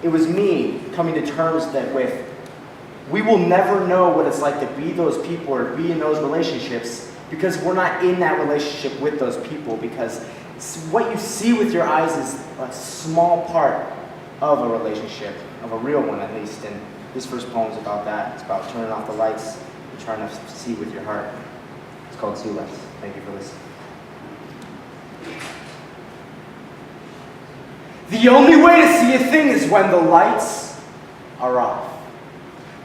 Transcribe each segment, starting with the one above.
It was me coming to terms with we will never know what it's like to be those people or be in those relationships because we're not in that relationship with those people, because what you see with your eyes is a small part of a relationship, of a real one at least. And this first poem is about that. It's about turning off the lights and trying to see with your heart. It's called Hourglass. Thank you for listening. The only way to see a thing is when the lights are off.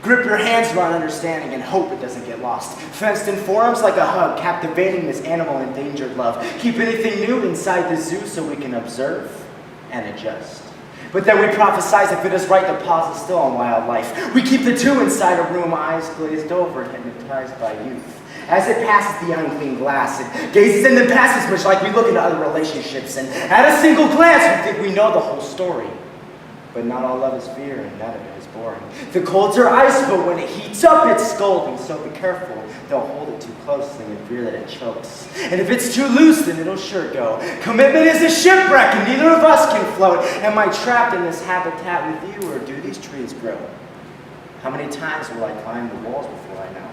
Grip your hands around understanding and hope it doesn't get lost. Fenced in forums like a hug, captivating this animal endangered love. Keep anything new inside the zoo so we can observe and adjust. But then we prophesize if it is right to pause is still on wildlife. We keep the two inside a room, eyes glazed over, hypnotized by youth. As it passes the unclean glass, it gazes and then passes, much like we look into other relationships. And at a single glance, we think we know the whole story. But not all love is fear, and none of it is boring. The colds are ice, but when it heats up, it's scalding. So be careful, don't hold it too closely in fear that it chokes. And if it's too loose, then it'll sure go. Commitment is a shipwreck, and neither of us can float. Am I trapped in this habitat with you, or do these trees grow? How many times will I climb the walls before I know?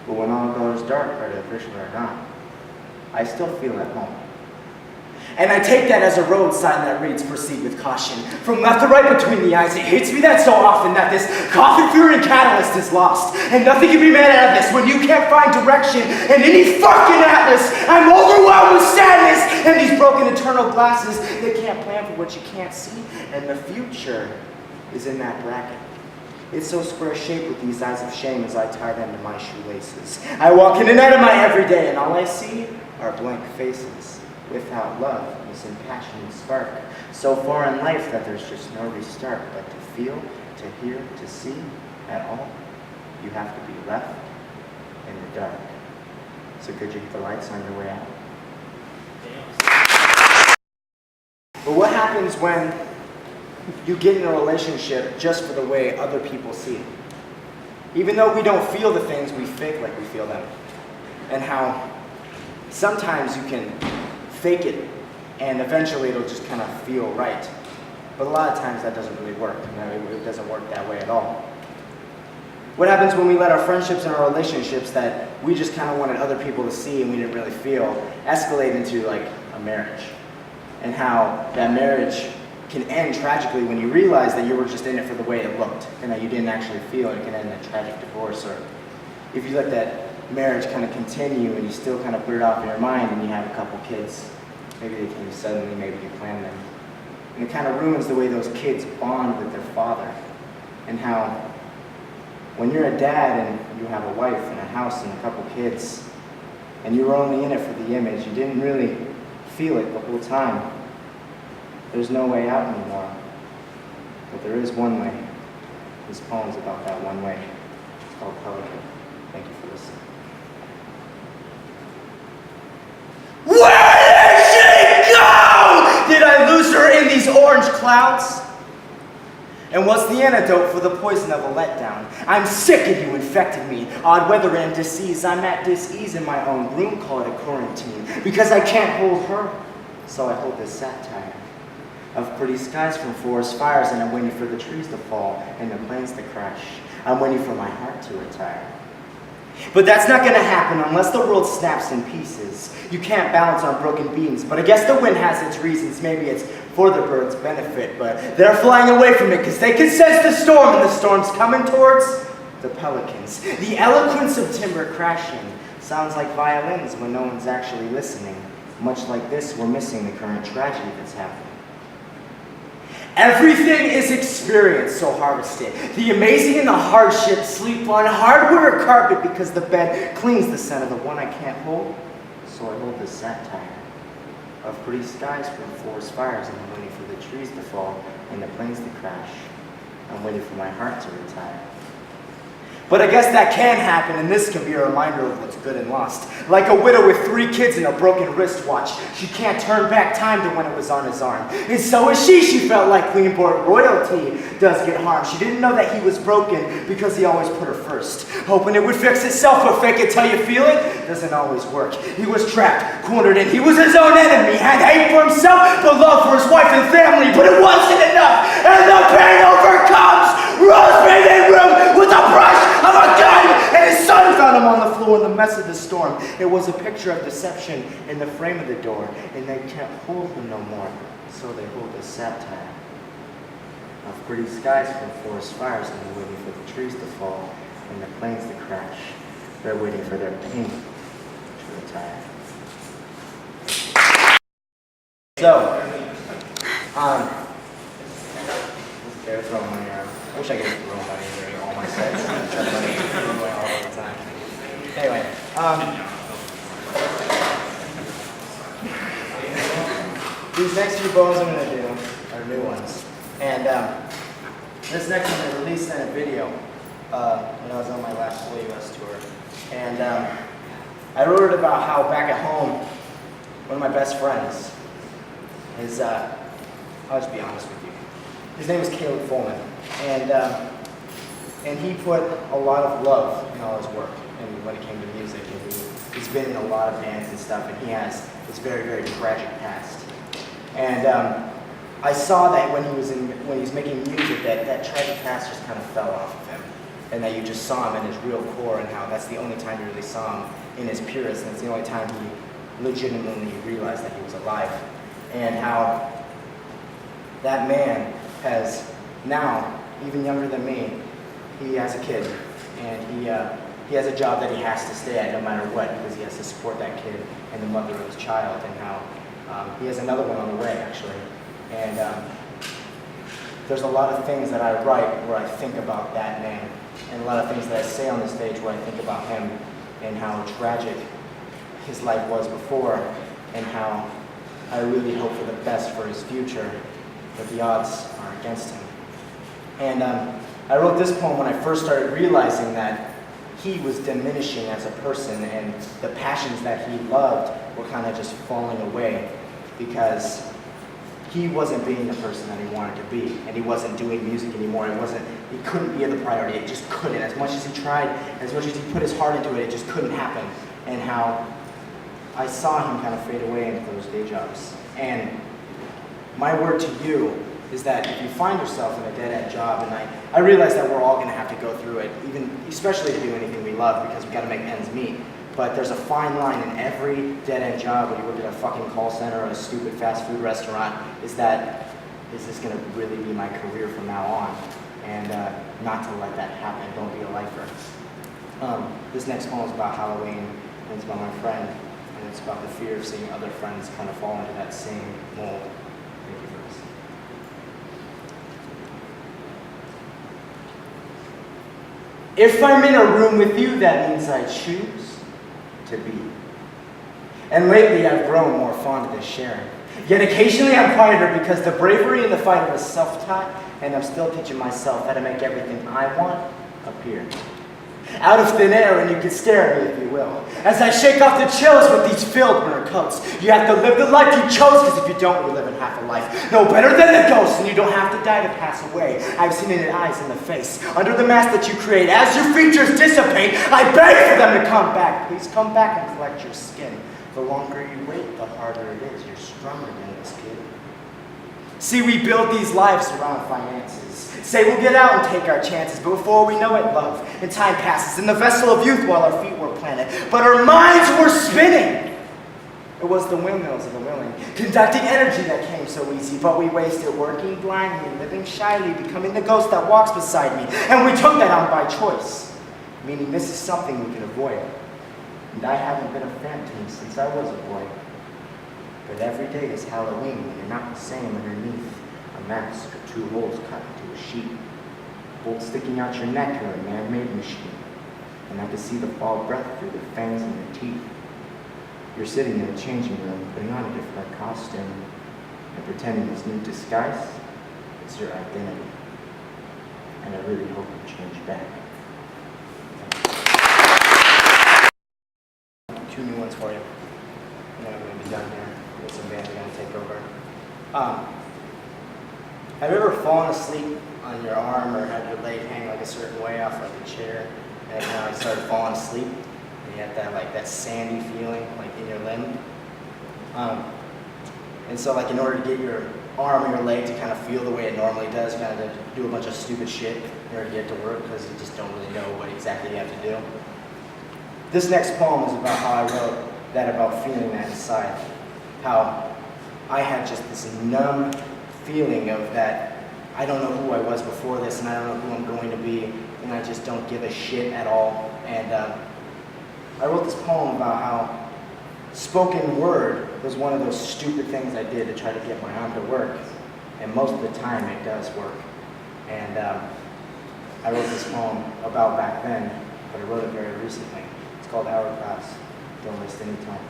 But when all goes dark, whether official or not, I still feel at home. And I take that as a road sign that reads, proceed with caution. From left to right between the eyes, it hits me that so often that this coffin fury and catalyst is lost. And nothing can be made out of this when you can't find direction in any fucking atlas. I'm overwhelmed with sadness and these broken eternal glasses that can't plan for what you can't see. And the future is in that bracket. It's so square-shaped with these eyes of shame as I tie them to my shoelaces. I walk in and out of my everyday, and all I see are blank faces. Without love, this impassioned spark. So far in life that there's just no restart. But to feel, to hear, to see at all, you have to be left in the dark. So could you hit the lights on your way out? But what happens when you get in a relationship just for the way other people see it? Even though we don't feel the things, we fake like we feel them. And how sometimes you can fake it and eventually it'll just kind of feel right. But a lot of times that doesn't really work. It doesn't work that way at all. What happens when we let our friendships and our relationships that we just kind of wanted other people to see and we didn't really feel escalate into like a marriage? And how that marriage can end tragically when you realize that you were just in it for the way it looked and that you didn't actually feel it. It can end in a tragic divorce. Or if you let that marriage kind of continue and you still kind of put it off in your mind and you have a couple kids, maybe they came suddenly, maybe you planned them. And it kind of ruins the way those kids bond with their father. And how when you're a dad and you have a wife and a house and a couple kids and you were only in it for the image, you didn't really feel it the whole time. There's no way out anymore. But there is one way. This poem's about that one way. It's called Pelican. Thank you for listening. Where did she go? Did I lose her in these orange clouds? And what's the antidote for the poison of a letdown? I'm sick of you infecting me. Odd weather and disease. I'm at dis-ease in my own room, call it a quarantine. Because I can't hold her, so I hold this satire of pretty skies from forest fires, and I'm waiting for the trees to fall and the planes to crash. I'm waiting for my heart to retire. But that's not going to happen unless the world snaps in pieces. You can't balance on broken beams, but I guess the wind has its reasons. Maybe it's for the birds' benefit, but they're flying away from it because they can sense the storm, and the storm's coming towards the pelicans. The eloquence of timber crashing sounds like violins when no one's actually listening. Much like this, we're missing the current tragedy that's happening. Everything is experience, so harvest it. The amazing and the hardship sleep on hardware or carpet because the bed clings the scent of the one I can't hold. So I hold this satire of pretty skies from forest fires, and I'm waiting for the trees to fall and the planes to crash. I'm waiting for my heart to retire. But I guess that can happen, and this can be a reminder of what's good and lost. Like a widow with 3 kids and a broken wristwatch. She can't turn back time to when it was on his arm. And so is she. She felt like clean, but royalty does get harmed. She didn't know that he was broken because he always put her first. Hoping it would fix itself, but fake it till you feel it doesn't always work. He was trapped, cornered, and he was his own enemy. Had hate for himself, but love for his wife and family, but it wasn't enough. And the mess of the storm. It was a picture of deception in the frame of the door, and they can't hold him no more, so they hold a satire of pretty skies from forest fires, and they're waiting for the trees to fall and the planes to crash. They're waiting for their pain to retire. So, they're throwing money around. I wish I could throw money during all my sets. I try to money all the time. Anyway, these next few bones I'm going to do are new ones. And this next one I released in a video when I was on my last full US tour. And I wrote it about how back at home, one of my best friends is, I'll just be honest with you. His name is Caleb Fullman. And he put a lot of love in all his work and when it came to music. And he's been in a lot of bands and stuff, and he has this very, very tragic past. And I saw that when he was making music, that tragic past just kind of fell off of him, and that you just saw him in his real core, and how that's the only time you really saw him in his purest, and it's the only time he legitimately realized that he was alive, and how that man has now, even younger than me, he has a kid, and he has a job that he has to stay at no matter what, because he has to support that kid and the mother of his child, and how he has another one on the way, actually. And there's a lot of things that I write where I think about that man, and a lot of things that I say on the stage where I think about him and how tragic his life was before, and how I really hope for the best for his future, but the odds are against him. And I wrote this poem when I first started realizing that he was diminishing as a person, and the passions that he loved were kind of just falling away because he wasn't being the person that he wanted to be, and he wasn't doing music anymore. He couldn't be the priority. It just couldn't. As much as he tried, as much as he put his heart into it, it just couldn't happen. And how I saw him kind of fade away into those day jobs. And my word to you is that if you find yourself in a dead-end job, and I realize that we're all going to have to go through it, especially to do anything we love, because we've got to make ends meet. But there's a fine line in every dead-end job when you work at a fucking call center or a stupid fast food restaurant, is this going to really be my career from now on? And not to let that happen. Don't be a lifer. This next poem is about Halloween, and it's about my friend, and it's about the fear of seeing other friends kind of fall into that same mold. Thank you for listening. If I'm in a room with you, that means I choose to be. And lately I've grown more fond of this sharing. Yet occasionally I'm quieter because the bravery in the fight was self-taught, and I'm still teaching myself how to make everything I want appear. Out of thin air, and you can stare at me if you will, as I shake off the chills with these filled winter coats. You have to live the life you chose, because if you don't, you're living half a life. No better than the ghost, and you don't have to die to pass away. I've seen it in eyes in the face, under the mask that you create. As your features dissipate, I beg for them to come back. Please come back and collect your skin. The longer you wait, the harder it is. You're stronger than this kid. See, we build these lives around finances. Say we'll get out and take our chances, but before we know it, love, and time passes in the vessel of youth while our feet were planted, but our minds were spinning. It was the windmills of the willing, conducting energy that came so easy, but we wasted working blindly, living shyly, becoming the ghost that walks beside me, and we took that on by choice, meaning this is something we can avoid. And I haven't been a phantom since I was a boy. But every day is Halloween when you're not the same underneath a mask or 2 holes cut into a sheet. Bolts sticking out your neck, you're a man-made machine. And I can see the fall breath through the fangs in your teeth. You're sitting in a changing room, putting on a different costume, and pretending this new disguise is your identity. And I really hope you change back. 2 new ones for you. And then I'm going to be done here. With some bands are going to take over. Have you ever fallen asleep on your arm or had your leg hang like a certain way off like a chair, and kind of like started falling asleep, and you had that sandy feeling like in your limb? And so like in order to get your arm or your leg to kind of feel the way it normally does, you kind of do a bunch of stupid shit in order to get it to work because you just don't really know what exactly you have to do. This next poem is about how I wrote that, about feeling that inside. How I had just this numb feeling of that I don't know who I was before this, and I don't know who I'm going to be, and I just don't give a shit at all. And I wrote this poem about how spoken word was one of those stupid things I did to try to get my arm to work. And most of the time it does work. And I wrote this poem about back then, but I wrote it very recently. It's called Hourglass. Don't waste any time.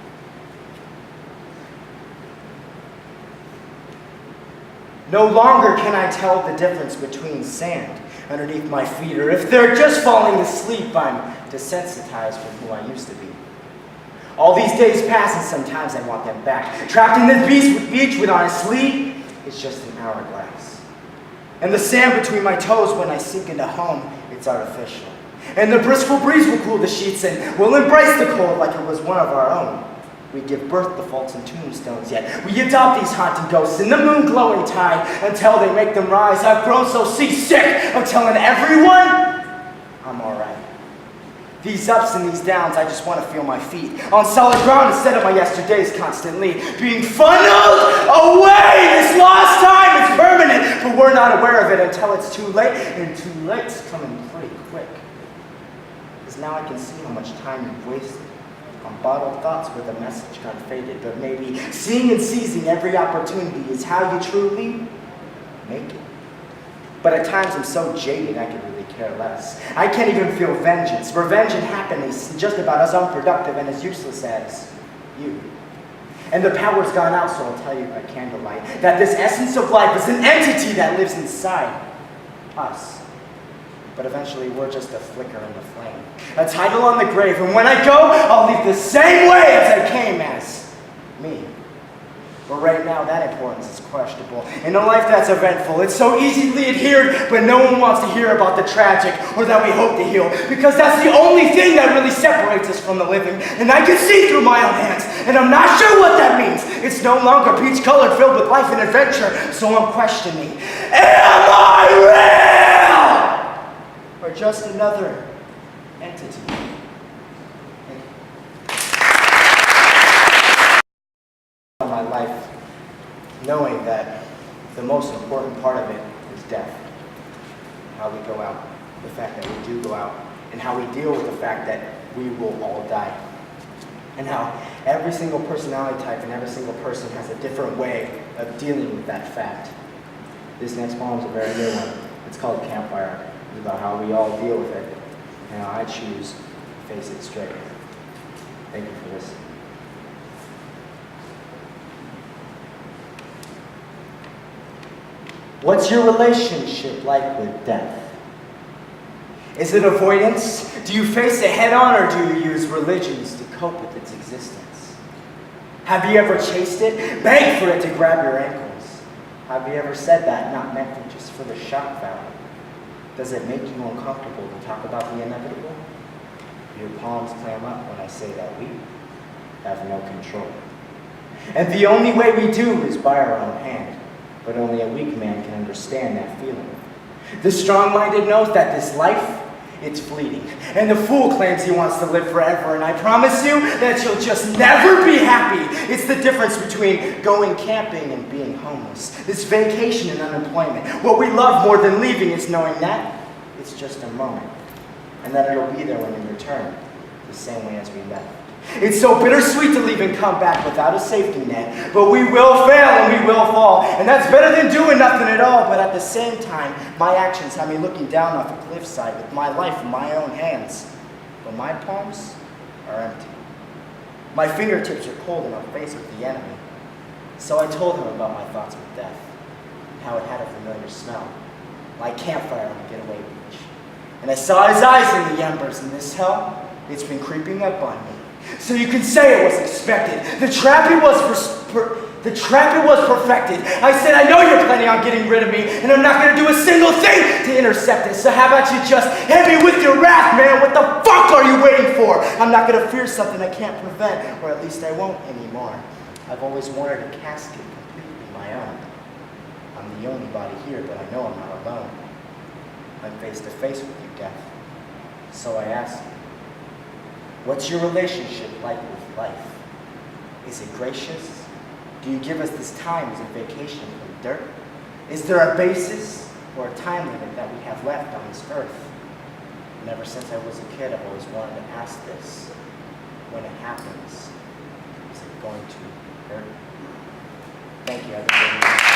No longer can I tell the difference between sand underneath my feet, or if they're just falling asleep, I'm desensitized from who I used to be. All these days pass and sometimes I want them back. Trapped in this beach with honestly, it's just an hourglass. And the sand between my toes when I sink into home, it's artificial. And the blissful breeze will cool the sheets and we'll embrace the cold like it was one of our own. We give birth to faults and tombstones, yet we adopt these haunted ghosts in the moon glowing tide until they make them rise. I've grown so seasick of telling everyone I'm alright. These ups and these downs, I just want to feel my feet on solid ground instead of my yesterdays constantly being funneled away. This lost time is permanent, but we're not aware of it until it's too late, and too late's coming pretty quick. Because now I can see how much time you've wasted on bottled thoughts where the message got faded, but maybe seeing and seizing every opportunity is how you truly make it. But at times I'm so jaded I could really care less. I can't even feel vengeance. Revenge and happiness just about as unproductive and as useless as you. And the power's gone out, so I'll tell you by candlelight that this essence of life is an entity that lives inside us. But eventually we're just a flicker in the flame, a title on the grave, and when I go, I'll leave the same way as I came as me. But right now, that importance is questionable. In a life that's eventful, it's so easily adhered, but no one wants to hear about the tragic or that we hope to heal, because that's the only thing that really separates us from the living, and I can see through my own hands, and I'm not sure what that means. It's no longer peach-colored, filled with life and adventure, so I'm questioning, am I real? Or just another entity? My life, knowing that the most important part of it is death. How we go out, the fact that we do go out, and how we deal with the fact that we will all die. And how every single personality type and every single person has a different way of dealing with that fact. This next poem is a very new one. It's called Campfire. It's about how we all deal with it, and how I choose to face it straight. Thank you for listening. What's your relationship like with death? Is it avoidance? Do you face it head on, or do you use religions to cope with its existence? Have you ever chased it, begged for it to grab your ankles? Have you ever said that not meant for just for the shock value? Does it make you uncomfortable to talk about the inevitable? Your palms clam up when I say that we have no control. And the only way we do is by our own hand. But only a weak man can understand that feeling. The strong-minded knows that this life, it's fleeting. And the fool claims he wants to live forever. And I promise you that you'll just never be happy. It's the difference between going camping and being homeless. This vacation and unemployment. What we love more than leaving is knowing that it's just a moment. And that it'll be there when we return, the same way as we left. It's so bittersweet to leave and come back without a safety net, but we will fail and we will fall, and that's better than doing nothing at all. But at the same time, my actions have me looking down off a cliffside with my life in my own hands, but my palms are empty. My fingertips are cold and I'm faced with the enemy. So I told him about my thoughts with death, how it had a familiar smell, like campfire on a getaway beach. And I saw his eyes in the embers, and this hell, it's been creeping up on me. So you can say it was expected. The trap it was perfected. I said, I know you're planning on getting rid of me, and I'm not going to do a single thing to intercept it. So how about you just hit me with your wrath, man? What the fuck are you waiting for? I'm not going to fear something I can't prevent, or at least I won't anymore. I've always wanted a casket completely my own. I'm the only body here, but I know I'm not alone. I'm face to face with you, death. So I ask you, What's your relationship like with life? Is it gracious? Do you give us this time as a vacation from dirt? Is there a basis or a time limit that we have left on this earth? And ever since I was a kid, I've always wanted to ask this. When it happens, is it going to hurt? Thank you, everybody.